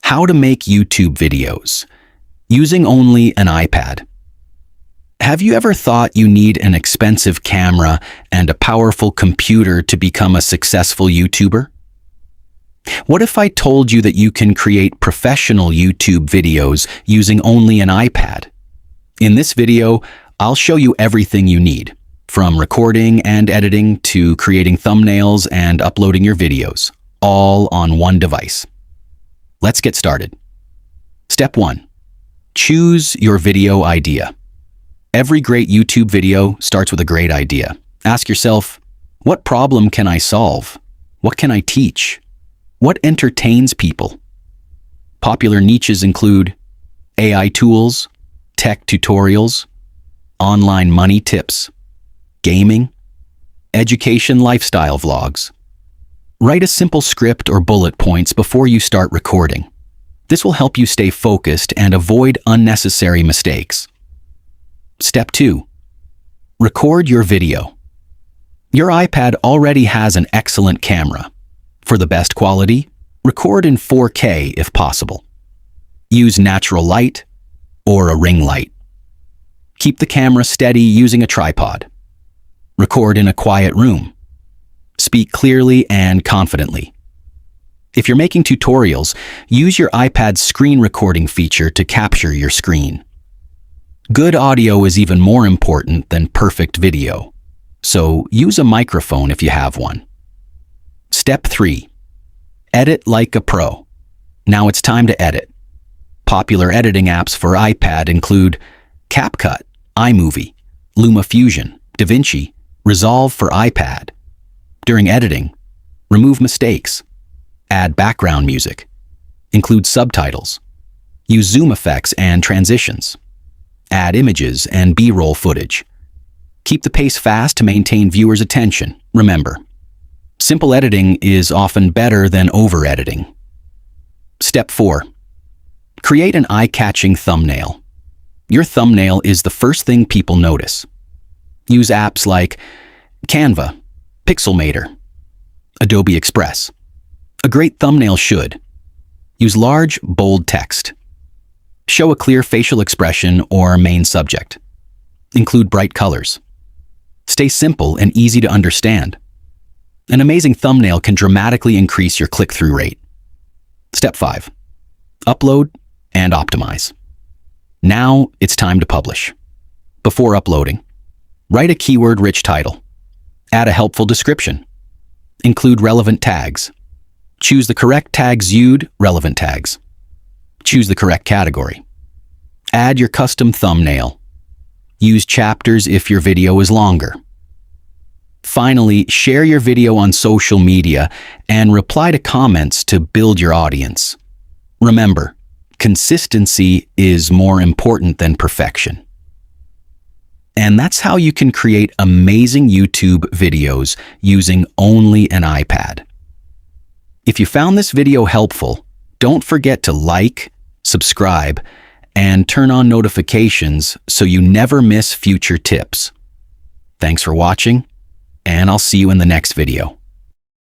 How to make YouTube videos using only an iPad. Have you ever thought you need an expensive camera and a powerful computer to become a successful YouTuber? What if I told you that you can create professional YouTube videos using only an iPad? In this video, I'll show you everything you need, from recording and editing to creating thumbnails and uploading your videos, all on one device. Let's get started. Step 1. Choose your video idea. Every great YouTube video starts with a great idea. Ask yourself, what problem can I solve? What can I teach? What entertains people? Popular niches include AI tools, tech tutorials, online money tips, gaming, education lifestyle vlogs. Write a simple script or bullet points before you start recording. This will help you stay focused and avoid unnecessary mistakes. Step 2. Record your video. Your iPad already has an excellent camera. For the best quality, record in 4K if possible. Use natural light or a ring light. Keep the camera steady using a tripod. Record in a quiet room. Speak clearly and confidently. If you're making tutorials, use your iPad's screen recording feature to capture your screen. Good audio is even more important than perfect video, so use a microphone if you have one. Step 3. Edit like a pro. Now it's time to edit. Popular editing apps for iPad include CapCut, iMovie, LumaFusion, DaVinci, Resolve for iPad. During editing, remove mistakes. Add background music. Include subtitles. Use zoom effects and transitions. Add images and B-roll footage. Keep the pace fast to maintain viewers' attention. Remember, simple editing is often better than over-editing. Step 4. Create an eye-catching thumbnail. Your thumbnail is the first thing people notice. Use apps like Canva, Pixelmator, Adobe Express. A great thumbnail should use large, bold text. Show a clear facial expression or main subject. Include bright colors. Stay simple and easy to understand. An amazing thumbnail can dramatically increase your click-through rate. Step 5. Upload and optimize. Now it's time to publish. Before uploading, write a keyword-rich title. Add a helpful description. Include relevant tags. Choose the correct tags used, relevant tags. Choose the correct category. Add your custom thumbnail. Use chapters if your video is longer. Finally, share your video on social media and reply to comments to build your audience. Remember, consistency is more important than perfection. And that's how you can create amazing YouTube videos using only an iPad. If you found this video helpful, don't forget to like, subscribe, and turn on notifications so you never miss future tips. Thanks for watching, and I'll see you in the next video.